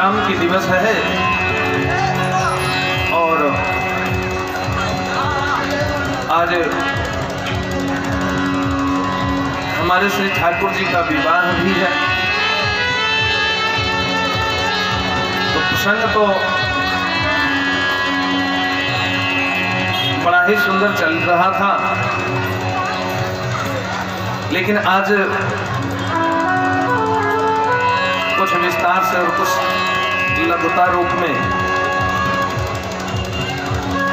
राम की दिवस है और आज हमारे श्री ठाकुर जी का विवाह भी है। तो प्रसंग तो बड़ा ही सुंदर चल रहा था, लेकिन आज कुछ विस्तार से और कुछ लघुता रूप में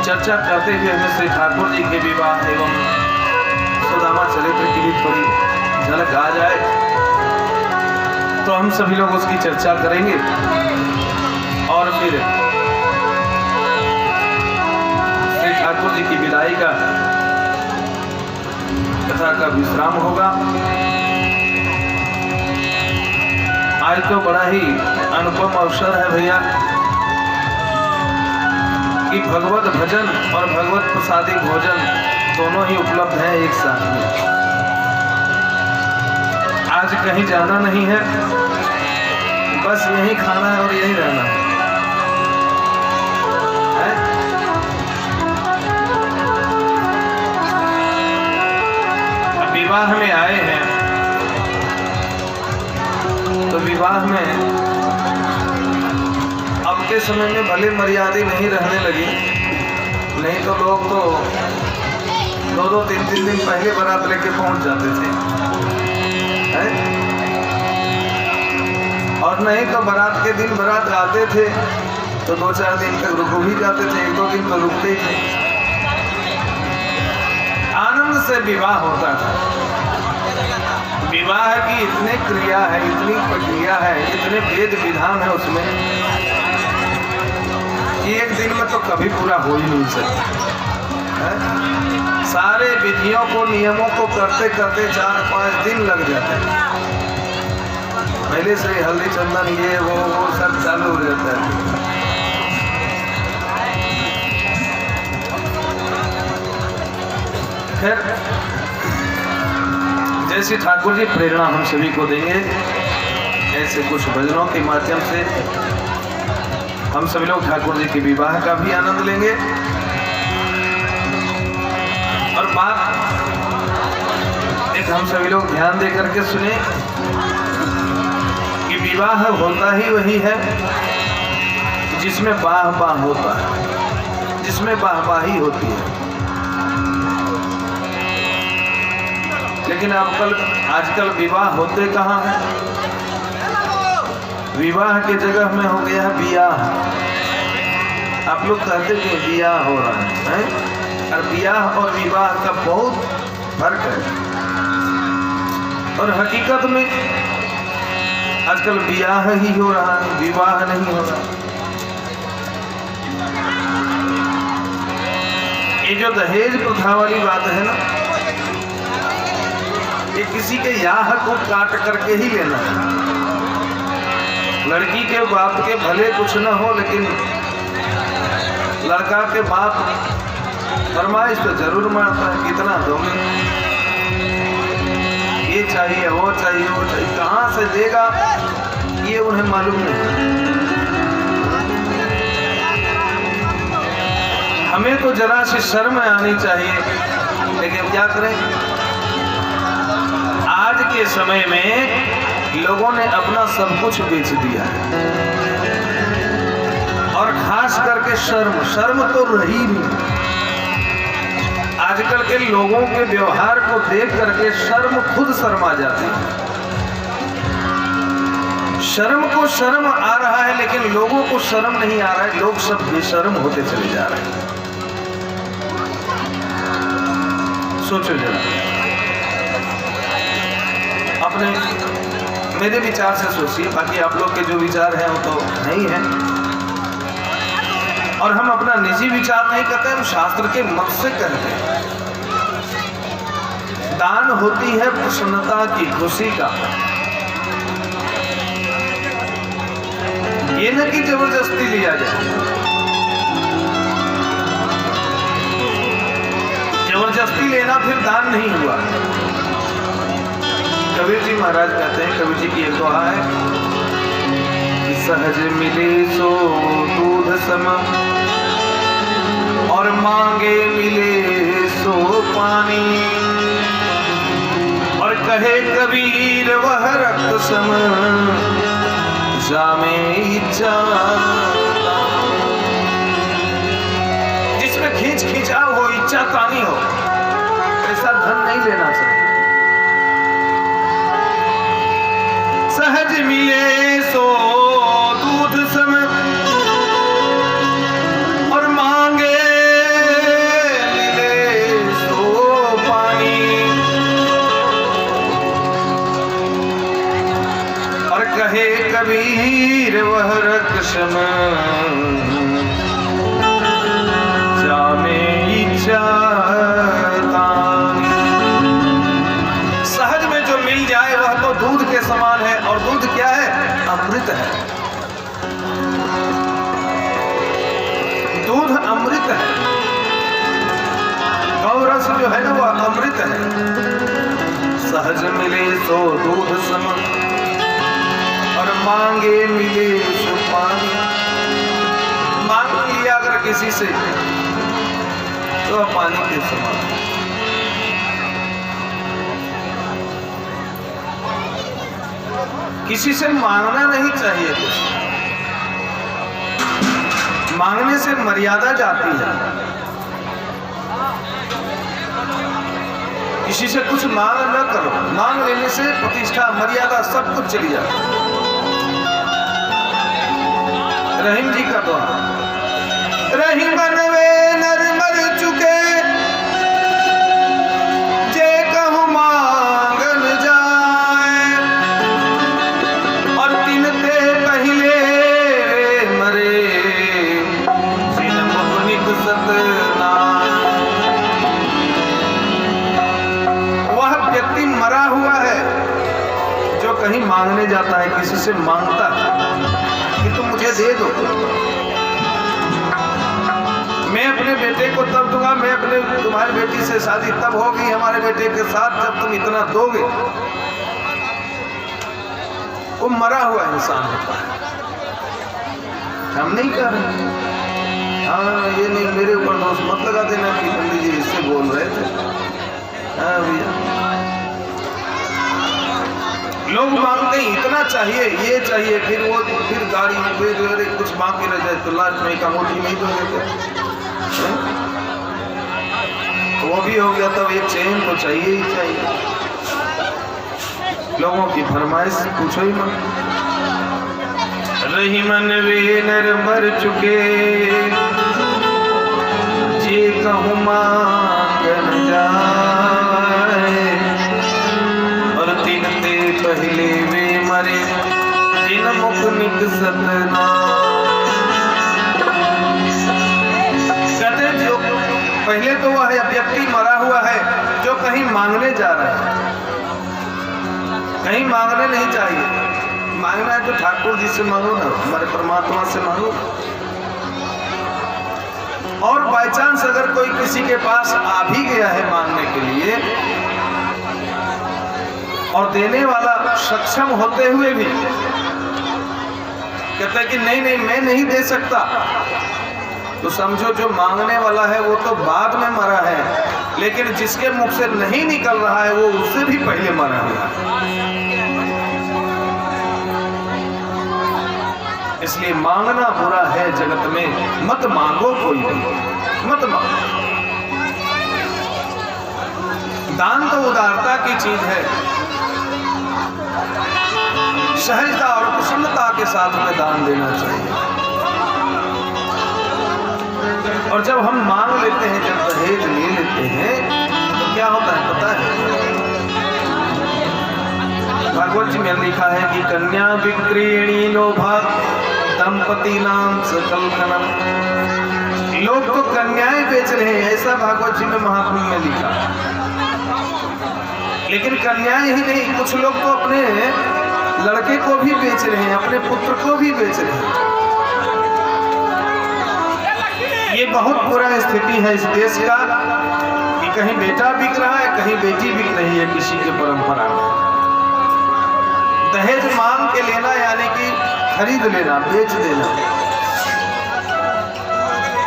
चर्चा करते हुए हमें श्री ठाकुर जी के विवाह एवं सुदामा चरित्र की भी थोड़ी झलक आ जाए, तो हम सभी लोग उसकी चर्चा करेंगे और फिर श्री ठाकुर जी की विदाई का कथा का विश्राम होगा। आज तो बड़ा ही अनुपम अवसर है भैया कि भगवत भजन और भगवत प्रसादी भोजन दोनों ही उपलब्ध हैं एक साथ में। आज कहीं जाना नहीं है, बस यहीं खाना है और यहीं रहना है। अब विवाह में आए हैं तो विवाह में अब के समय में भले मर्यादा नहीं रहने लगी, नहीं तो लोग तो 2-2, 3-3 दिन पहले बारात लेके पहुंच जाते थे और नहीं तो बारात के दिन बारात आते थे तो 2-4 दिन तक रुक भी जाते थे, 1-2 दिन तो रुकते ही थे। आनंद से विवाह होता था। विवाह की इतनी क्रिया है, इतनी प्रक्रिया है, इतने वेद विधान है उसमें कि एक दिन में तो कभी पूरा हो ही नहीं सकता। सारे विधियों को नियमों को करते करते 4-5 दिन लग जाते हैं। पहले से हल्दी चंदन ये वो सब चालू हो जाता है। खैर जैसी ठाकुर जी प्रेरणा हम सभी को देंगे, ऐसे कुछ भजनों के माध्यम से हम सभी लोग ठाकुर जी के विवाह का भी आनंद लेंगे। और बात एक हम सभी लोग ध्यान दे करके सुने कि विवाह होता ही वही है जिसमें बाह बाह होता है, जिसमें बाहबाही होती है। लेकिन आजकल विवाह होते कहाँ हैं? विवाह की जगह में हो गया है बियाह। आप लोग कहते कि बियाह हो रहा है, और बियाह और विवाह का बहुत फर्क है। और हकीकत में आजकल बियाह ही हो रहा है, विवाह नहीं हो रहा। ये जो दहेज प्रथा वाली बात है ना, ये किसी के याह को काट करके ही लेना है। लड़की के बाप के भले कुछ न हो, लेकिन लड़का के बाप फरमाइश तो जरूर मारता है, कितना दोगे, ये चाहिए वो चाहिए वो चाहिए। कहाँ से देगा ये उन्हें मालूम नहीं। हमें तो जरा सी शर्म आनी चाहिए, लेकिन क्या करें, आज के समय में लोगों ने अपना सब कुछ बेच दिया है। और खास करके शर्म तो रही नहीं। आजकल के लोगों के व्यवहार को देख करके शर्म खुद शर्मा जाती है। शर्म को शर्म आ रहा है, लेकिन लोगों को शर्म नहीं आ रहा है। लोग सब बेशर्म होते चले जा रहे हैं। सोचो जरा, अपने मेरे विचार से सोचिए, बाकी आप लोग के जो विचार हैं वो तो नहीं है। और हम अपना निजी विचार नहीं करते, हम शास्त्र के मत से कहते हैं। दान होती है प्रसन्नता की, खुशी का। ये न कि जबरदस्ती लिया जाए। जबरदस्ती लेना फिर दान नहीं हुआ। कबीर जी महाराज कहते हैं, कबीर जी की एक दोहा है कि सहज मिले सो दूध सम, और मांगे मिले सो पानी। और कहे कबीर वह रक्त सम, जामे इच्छा। जिसमें खींच खिंचाव हो, इच्छा तानी हो, ऐसा धन नहीं लेना चाहिए। सहज मिले सो दूध सम, और मांगे मिले सो पानी। और कहे कबीर वह रक्षम, जामे इच्छा तानी। सहज में जो मिल जाए वह तो दूध के समान है, और दूध क्या है? अमृत है। दूध अमृत है। गौरस जो है ना वह अमृत है। सहज मिले सो दूध सम, और मांगे मिले सो पानी। मांग लिया अगर किसी से तो पानी के समान। किसी से मांगना नहीं चाहिए कुछ। मांगने से मर्यादा जाती है। किसी से कुछ मांग न करो। मांग लेने से प्रतिष्ठा, मर्यादा सब कुछ चली जाती है। रहीम जी का दोहा, रहीम बनवे नर मर चुके, जे कहूं मांगन जाए। और तीन ते पहले मरे, जिन मुख सतनाम। वह व्यक्ति मरा हुआ है जो कहीं मांगने जाता है, किसी से मांगता है कि तुम मुझे दे दो। मैं अपने बेटे को तब दूंगा, मैं अपने तुम्हारी बेटी से शादी तब होगी हमारे बेटे के साथ जब तुम इतना दोगे। वो मरा हुआ इंसान होता है। हम नहीं कर रहे। हाँ, ये नहीं मेरे ऊपर दोष मत लगा देना कि पंडित जी इससे बोल रहे थे। हाँ भैया, लोग मांगते हैं इतना चाहिए, ये चाहिए, फिर गाड़ी में फिर कुछ मांग के रह जाए तो लास्ट में का मोटी नहीं दोगे। वो भी हो गया तब एक चैन तो चाहिए ही चाहिए। लोगों की फरमाइश पूछो ही मत। रही मन वे नर मर चुके, जे कहूं मांगन जाए। और तीन ते पहले वे मरे, जिन मुख निक सतनाम। कहते जो पहले तो वह व्यक्ति मरा हुआ है जो कहीं मांगने जा रहा है। कहीं मांगने नहीं चाहिए। मांगना है तो ठाकुर जी से मांगो ना, हमारे परमात्मा से मांगो। और बाई चांस अगर कोई किसी के पास आ भी गया है मांगने के लिए, और देने वाला सक्षम होते हुए भी कहता है कि नहीं नहीं मैं नहीं दे सकता, तो समझो जो मांगने वाला है वो तो बाद में मरा है, लेकिन जिसके मुख से नहीं निकल रहा है वो उससे भी पहले मरा हुआ है। इसलिए मांगना बुरा है जगत में, मत मांगो कोई भी, मत मांगो। दान तो उदारता की चीज है। सहजता और प्रसन्नता के साथ में दान देना चाहिए। और जब हम मांग लेते हैं, जब दहेज ले लेते हैं, तो क्या होता है पता है? भागवत जी में लिखा है कि कन्या विक्रीणी लोभा दंपति नाम सकल खनम। लोग तो कन्याएं बेच रहे हैं, ऐसा भागवत जी में महात्म्य में लिखा। लेकिन कन्याएं ही नहीं, कुछ लोग तो अपने लड़के को भी बेच रहे हैं, अपने पुत्र को भी बेच रहे हैं। ये बहुत बुरा स्थिति है इस देश का कि कहीं बेटा बिक रहा है, कहीं बेटी बिक रही है किसी के परंपरा में। दहेज मांग के लेना यानी कि खरीद लेना, बेच देना।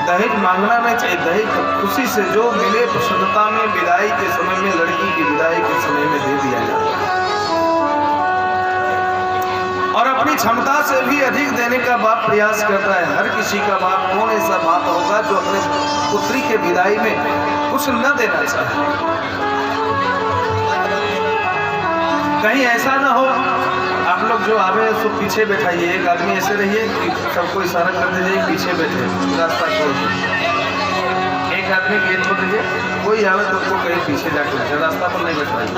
दहेज मांगना नहीं चाहिए। दहेज खुशी से जो मिले प्रसन्नता में विदाई के समय में, लड़की की विदाई के समय में दे दिया जाता है। और अपनी क्षमता से भी अधिक देने का बाप प्रयास करता है। हर किसी का बाप, कौन ऐसा बाप होगा जो अपने पुत्री के विदाई में कुछ न देना चाहे। कहीं ऐसा ना हो आप लोग जो आवे सो पीछे बैठाइए। एक आदमी ऐसे रहिए कि सबको इशारा कर दीजिए पीछे बैठे, रास्ता खोल दीजिए। एक आदमी गेट खोल दीजिए, कोई आवे तो उसको कहीं पीछे जाकर बैठे, रास्ता पर नहीं बैठवाइए।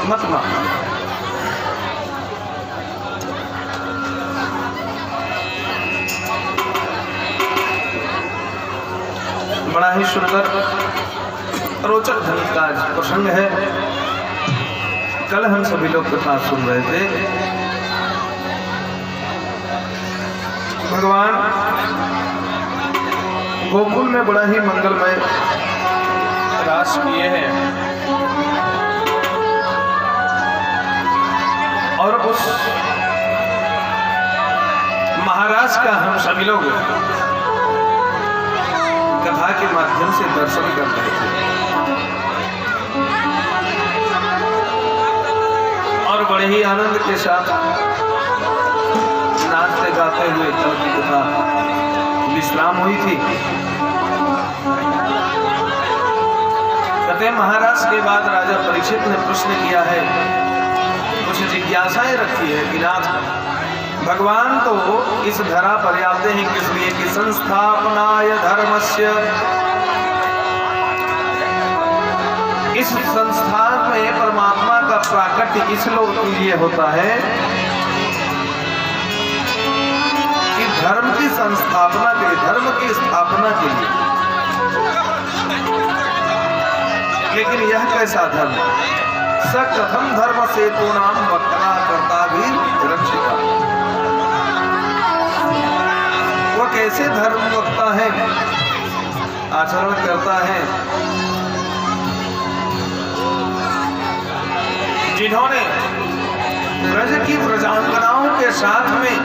मत मानो। बड़ा ही सुंदर रोचक ढंग का प्रसंग है। कल हम सभी लोग कथा सुन रहे थे। भगवान गोकुल में बड़ा ही मंगलमय रास किए हैं और उस महाराज का हम सभी लोग कथा के माध्यम से दर्शन कर रहे थे और बड़े ही आनंद के साथ नाचते गाते हुए कल की कथा विश्राम हुई थी। कहते महाराज के बाद राजा परीक्षित ने प्रश्न किया है, कुछ जिज्ञासाएं रखी है कि नाथ भगवान तो इस धरा पर आते हैं किस लिए कि संस्थापनाय धर्मस्य, इस संस्थान में परमात्मा का प्राकट्य इसलिए लिए होता है कि धर्म की संस्थापना के लिए, धर्म की स्थापना के लिए। लेकिन यह कैसा धर्म? सकथम धर्म से तो नाम वक्ता करता भी रक्षिता। वह कैसे धर्म वक्ता है, आचरण करता है, जिन्होंने ब्रज की ब्रजांगनाओं के साथ में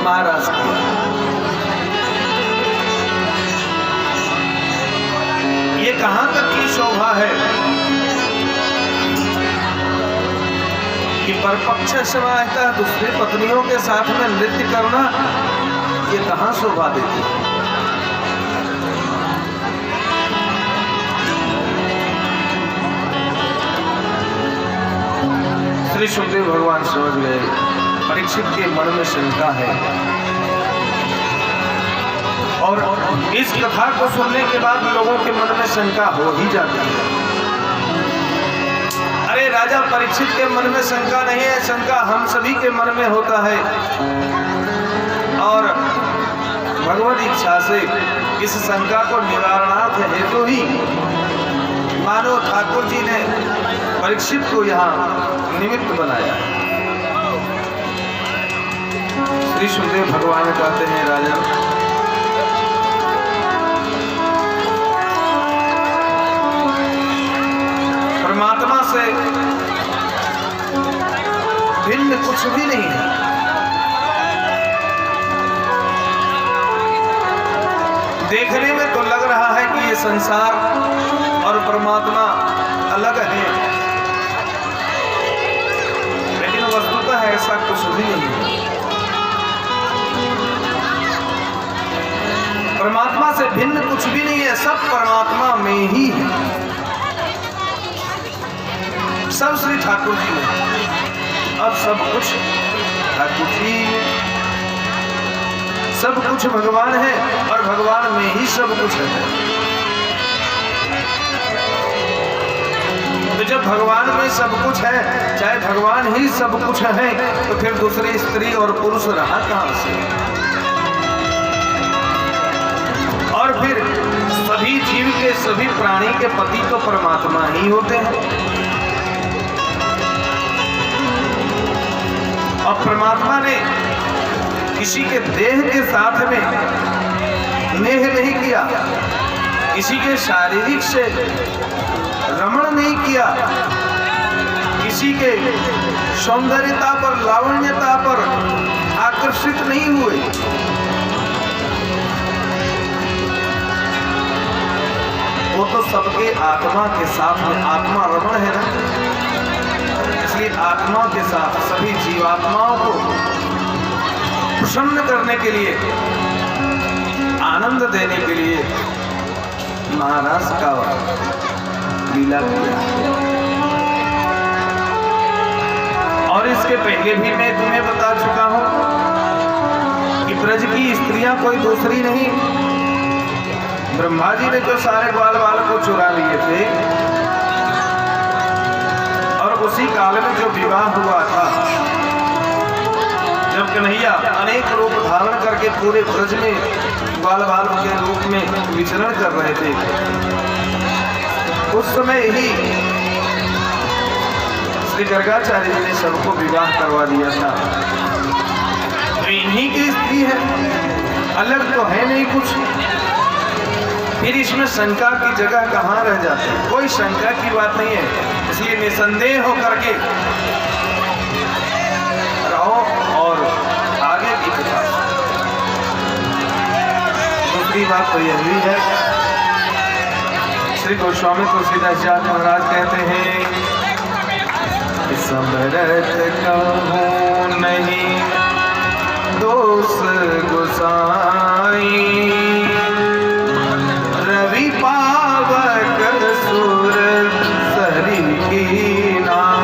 महाराज किया। ये कहां तक की शोभा है कि परपक्ष समाहता दूसरी पत्नियों के साथ में नृत्य करना, ये कहां शोभा देती है। श्री सुखदेव भगवान समझ गए परीक्षित के मन में शंका है और इस कथा को सुनने के बाद लोगों के मन में शंका हो ही जाती है। अरे राजा परीक्षित के मन में शंका नहीं है, शंका हम सभी के मन में होता है। और भगवत इच्छा से इस शंका को निवारणार्थ हेतु ही मानो ठाकुर जी ने परीक्षित को यहाँ निमित्त बनाया। श्री सुखदेव भगवान कहते हैं राजा परमात्मा से भिन्न कुछ भी नहीं है। देखने में तो लग रहा है कि ये संसार और परमात्मा अलग है, लेकिन वस्तुतः ऐसा कुछ भी नहीं है। परमात्मा से भिन्न कुछ भी नहीं है, सब परमात्मा में ही है। सब श्री ठाकुर जी में, अब सब कुछ ठाकुर जी, सब कुछ भगवान है और भगवान में ही सब कुछ है। तो जब भगवान में सब कुछ है, चाहे भगवान ही सब कुछ है, तो फिर दूसरी स्त्री और पुरुष रहा कहां से? और फिर सभी जीव के, सभी प्राणी के पति तो परमात्मा ही होते हैं। और परमात्मा ने किसी के देह के साथ में नेह नहीं किया, किसी के शारीरिक से किया, किसी के सौंदर्यता पर, लावण्यता पर आकर्षित नहीं हुए। वो तो सबके आत्मा के साथ में, आत्मा रमण है ना, इसलिए आत्मा के साथ सभी जीवात्माओं को प्रसन्न करने के लिए, आनंद देने के लिए महाराज का लीला किया। और इसके पहले भी मैं तुम्हें बता चुका हूं कि ब्रज की स्त्रियां कोई दूसरी नहीं, ब्रह्मा जी ने जो सारे ग्वाल बाल को चुरा लिए थे और उसी काल में जो विवाह हुआ था, जब कन्हैया अनेक रूप धारण करके पूरे ब्रज में ग्वाल बाल के रूप में विचरण कर रहे थे, उस समय ही श्री गर्गाचार्य जी ने सबको विवाह करवा दिया था। तो इन्हीं की स्त्री है, अलग तो है नहीं कुछ। फिर इसमें शंका की जगह कहाँ रह जाती है? कोई शंका की बात नहीं है। इसलिए निसंदेह होकर के रहो और आगे की कथा। दूसरी बात तो यह भी है, श्री गोस्वामी तुलसीदास जी महाराज कहते हैं, समरथ कहूँ नहीं दोष गोसाई, रवि पावक सुर सरी की नाई।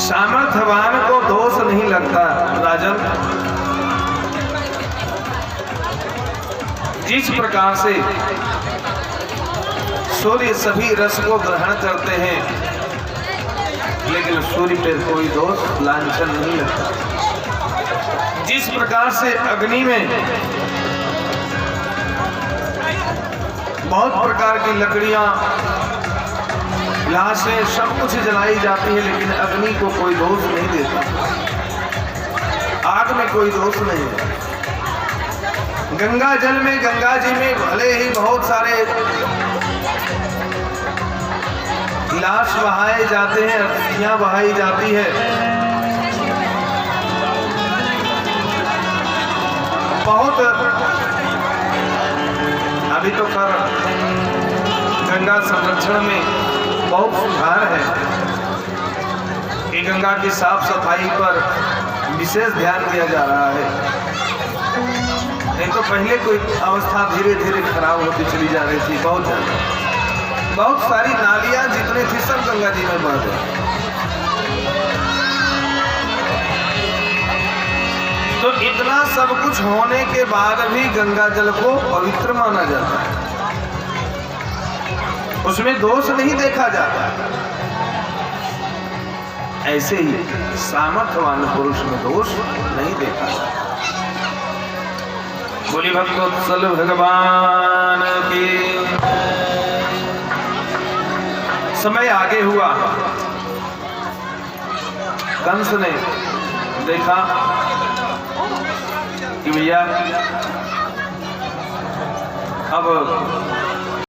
सामर्थ्यवान को दोष नहीं लगता राजन। जिस प्रकार से सूर्य सभी रस को ग्रहण करते हैं, लेकिन सूर्य पर कोई दोष लांछन नहीं लगता। जिस प्रकार से अग्नि में बहुत प्रकार की लकड़ियां, लाशें, सब कुछ जलाई जाती है, लेकिन अग्नि को कोई दोष नहीं देता, आग में कोई दोष नहीं है। गंगा जल में, गंगा जी में भले ही बहुत सारे लाश बहाए जाते हैं, अस्थियां बहाई जाती है, बहुत अभी तो कर गंगा संरक्षण में बहुत सुधार है कि गंगा की साफ सफाई पर विशेष ध्यान दिया जा रहा है। नहीं तो पहले कोई अवस्था धीरे धीरे खराब होती चली जा रही थी, बहुत ज्यादा। बहुत सारी नालियां जितनी थी सब गंगा जी में बह गई। तो इतना सब कुछ होने के बाद भी गंगा जल को पवित्र माना जाता है, उसमें दोष नहीं देखा जाता। ऐसे ही सामर्थ्यवान पुरुष में दोष नहीं देखा जाता। बोली भक्तवत्सल भगवान की। समय आगे हुआ, कंस ने देखा कि भैया अब